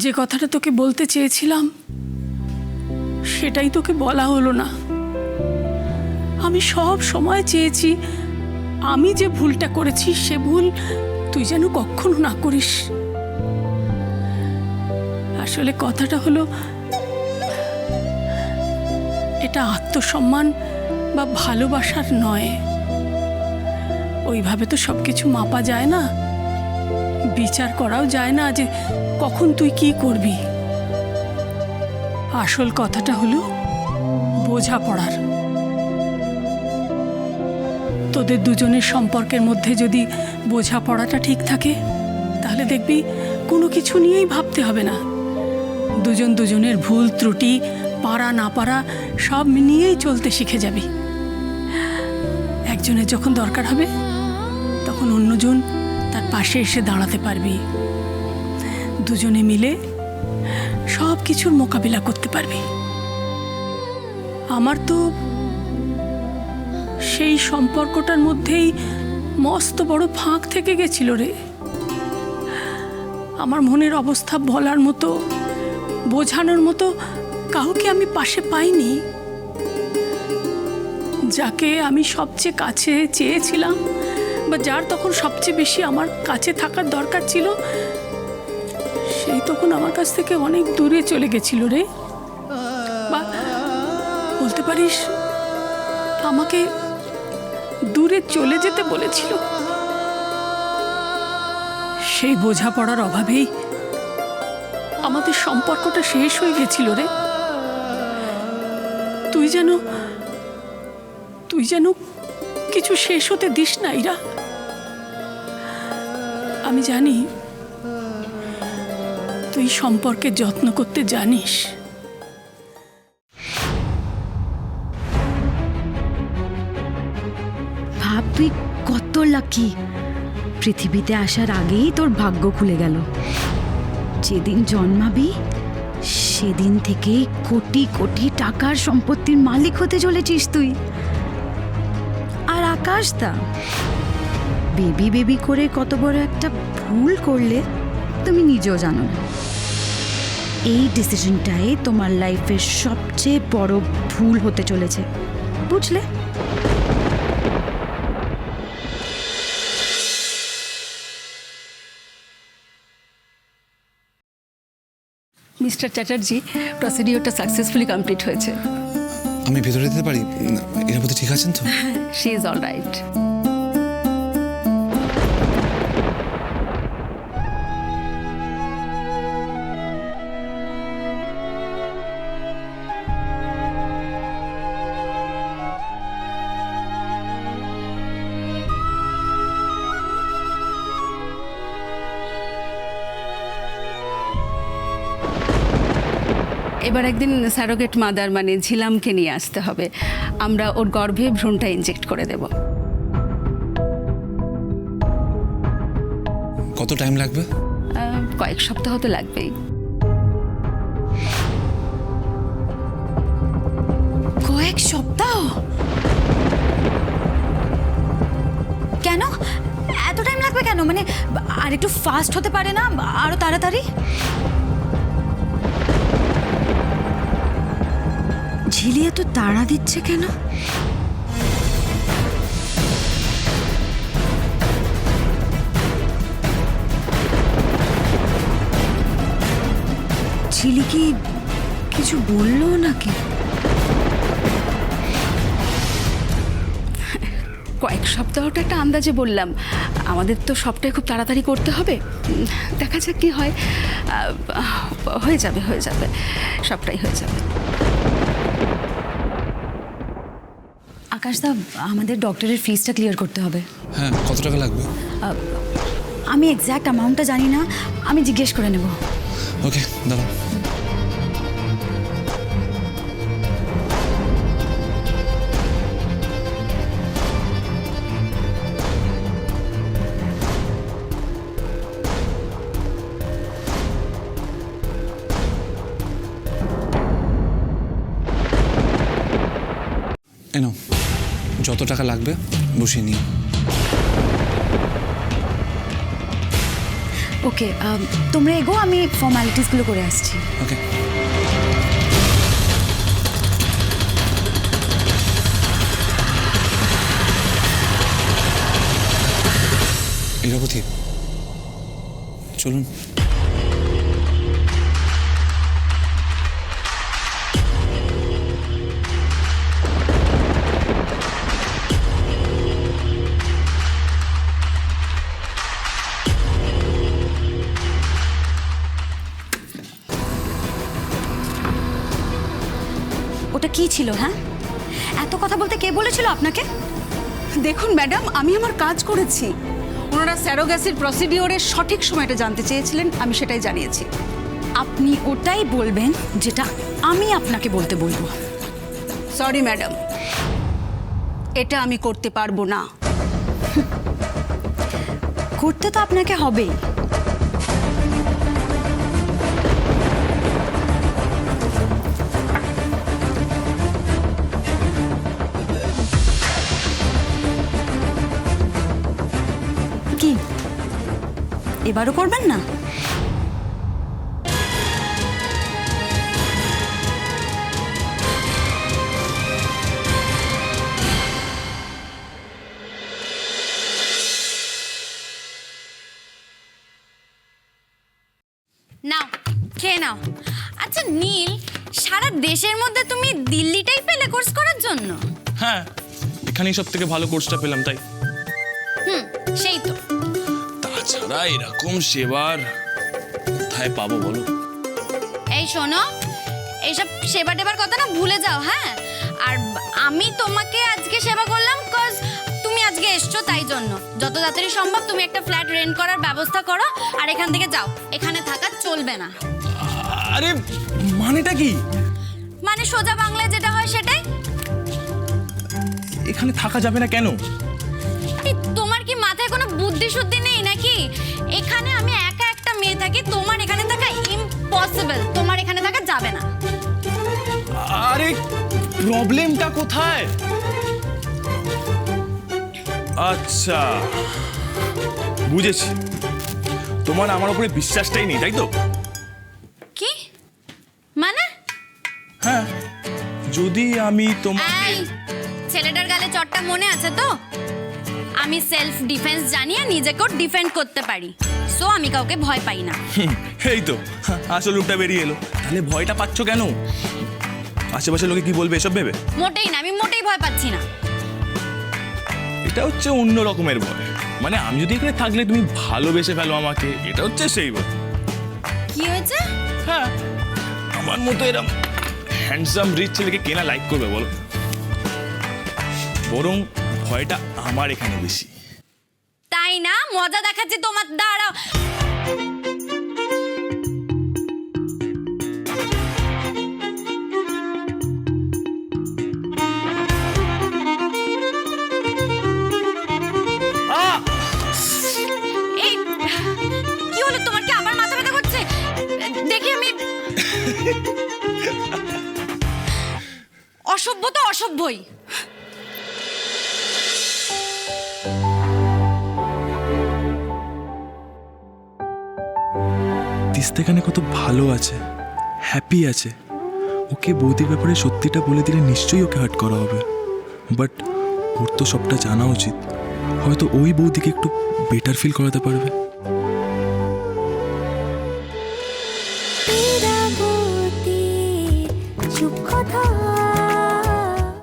যে কথাটা তোকে বলতে চেয়েছিলাম সেটাই তোকে বলা হলো না। আমি সব সময় চেয়েছি আমি যে ভুলটা করেছি সে ভুল তুই যেন কখনো না করিস। আসলে কথাটা হলো, এটা আত্মসম্মান বা ভালোবাসার নয়। ওইভাবে তো সবকিছু মাপা যায় না, বিচার করাও যায় না যে কখন তুই কি করবি। আসল কথাটা হলো বোঝাপড়ার। তোদের দুজনের সম্পর্কের মধ্যে যদি বোঝাপড়াটা ঠিক থাকে তাহলে দেখবি কোনো কিছু নিয়েই ভাবতে হবে না। দুজন দুজনের ভুল ত্রুটি, পারা না পারা সব নিয়েই চলতে শিখে যাবি। একজনের যখন দরকার হবে তখন অন্যজন তার পাশে এসে দাঁড়াতে পারবি। দুজনে মিলে সব কিছুর মোকাবিলা করতে পারবি। আমার তো সেই সম্পর্কটার মধ্যেই মস্ত বড় ফাঁক থেকে গেছিল রে। আমার মনের অবস্থা বলার মতো, বোঝানোর মতো কাউকে আমি পাশে পাইনি। যাকে আমি সবচেয়ে কাছে চেয়েছিলাম বা যার তখন সবচেয়ে বেশি আমার কাছে থাকার দরকার ছিল, সেই তখন আমার কাছ থেকে অনেক দূরে চলে গেছিল রে। বা বলতে পারিস আমাকে দূরে চলে যেতে বলেছিল। সেই বোঝাপড়ার অভাবেই আমাদের সম্পর্কটা শেষ হয়ে গেছিল রে। তুই যেন কিছু শেষ হতে দিস না ইরা। আমি জানি তুই সম্পর্কে যত্ন করতে জানিস। ভাব তুই কত লাকি, পৃথিবীতে আসার আগেই তোর ভাগ্য খুলে গেল। যেদিন জন্মাবি সেদিন থেকেই কোটি কোটি টাকার সম্পত্তির মালিক হতে চলেছিস তুই। আর আকাশ দা বেবি বেবি করে কত বড় একটা ভুল করলে তুমি নিজেও জানো না। এই ডিসিশনটাই তোমার লাইফের সবচেয়ে বড় ভুল হতে চলেছে, বুঝলে? মিস্টার চ্যাটার্জি, প্রসিডিওরটা সাকসেসফুলি কমপ্লিট হয়েছে। আমি ভেতরে যেতে পারি? এর মধ্যে ঠিক আছেন তো? She is all right. এবার একদিন স্যারোগেট মাদার মানে ঝিলামকে নিয়ে আসতে হবে। আমরা ওর গর্ভে ভ্রূণটা ইনজেক্ট করে দেব। কত টাইম লাগবে? কয়েক সপ্তাহ তো লাগবেই। কয়েক সপ্তাহ? কেন এত টাইম লাগবে কেন? মানে আর একটু ফাস্ট হতে পারে না, আরো তাড়াতাড়ি? ঝিলি এত তাড়া দিচ্ছে কেন? ঝিলি কি কিছু বললো নাকি? কয়েক সপ্তাহটা একটা আন্দাজে বললাম। আমাদের তো সবটাই খুব তাড়াতাড়ি করতে হবে। দেখা যাক কি হয়। হয়ে যাবে, হয়ে যাবে, সবটাই হয়ে যাবে। আকাশদা, আমাদের ডক্টরের ফিসটা ক্লিয়ার করতে হবে। হ্যাঁ, কত টাকা লাগবে? আমি এক্স্যাক্ট অ্যামাউন্টটা জানি না, আমি জিজ্ঞেস করে নেব। ওকে, দাঁড়াও। এনো, যত টাকা লাগবে বসিয়ে নিও। ওকে তোমরা এগো, আমি ফর্মালিটিসগুলো করে আসছি। ওকে। ইরাবতী, চলুন। ওটা কি ছিল? হ্যাঁ, এত কথা বলতে কে বলেছিল আপনাকে? দেখুন ম্যাডাম, আমি আমার কাজ করেছি। ওনারা স্যারোগ্যাসির প্রসিডিওরের সঠিক সময়টা জানতে চেয়েছিলেন, আমি সেটাই জানিয়েছি। আপনি ওটাই বলবেন যেটা আমি আপনাকে বলতে বলবো। সরি ম্যাডাম, এটা আমি করতে পারবো না। করতে তো আপনাকে হবেই। কি এবারও করবেন না? নাও খেয়ে নাও। আচ্ছা নীল, সারা দেশের মধ্যে তুমি দিল্লিটাই পেলে কোর্স করার জন্য? হ্যাঁ, এখানেই সব থেকে ভালো কোর্সটা পেলাম তাই। সেই তো। তাছাড়া এরকম সেবার কোথায় পাবো বলো? এই শোনো, এইসব সেবা টেবার কথা না ভুলে যাও। হ্যাঁ, আর আমি তোমাকে আজকে সেবা করলাম কজ তুমি আজকে এসছো, তাই জন্য যত তাড়াতাড়ি সম্ভব তুমি একটা ফ্ল্যাট রেন্ট করার ব্যবস্থা করো আর এখান থেকে যাও। এখানে থাকা চলবে না। আরে মানেটা কি? মানে সোজা বাংলায় যেটা হয় সেটাই। এখানে থাকা যাবে না কেন? এই, তোমার কি মাথায় কোনো বুদ্ধি শুদ্ধি নেই নাকি? এখানে আমি একা একটা মেয়ে থাকি, তোমার এখানে থাকা ইম্পসিবল। তোমার এখানে থাকা যাবে না। আরে প্রবলেমটা কোথায়? আচ্ছা বুঝেছি, তোমার আমার উপরে বিশ্বাসটাই নেই, তাই তো? কি মানে? হ্যাঁ, যদি আমি তোমার এই, ছেলেটার গালে চটটা মনে আছে তো? আমি সেলফ ডিফেন্স জানি আর নিজেকেও ডিফেন্ড করতে পারি, সো আমি কাউকে ভয় পাই না। এই তো আসল রূপটা বেরিয়ে এলো। তাহলে ভয়টা পাচ্ছ কেন? আশেপাশের লোকে কি বলবে এসব ভেবে? মোটেই না, আমি মোটেই ভয় পাচ্ছি না। এটা হচ্ছে অন্য রকমের ভয়। মানে আমি যদি এখানে থাকলে তুমি ভালোবেসে ফেলো আমাকে, এটা হচ্ছে সেই ভয়। কি হয়েছে? হ্যাঁ, আমার মতো এরকম হ্যান্ডসাম রিচ ছেলেকে কেনা লাইক করবে বলো? বরং ভয়টা আমার এখানে বেশি। তাই না? মজা দেখাচ্ছি তোমার, দাঁড়াও। এই, কি হলো তোমার? কি আবার মাথা ব্যথা করছে? দেখি আমি। অসভ্য তো অসভ্যই। তিস্তা এখানে কত ভালো আছে, হ্যাপি আছে। ওকে বৌদির ব্যাপারে সত্যিটা বলে দিলে নিশ্চয়ই ওকে হার্ট করা হবে। বাট ওর তো সবটা জানা উচিত। হয়তো ওই বৌদিকে একটু বেটার ফিল করাতে পারবে। চুপ কথা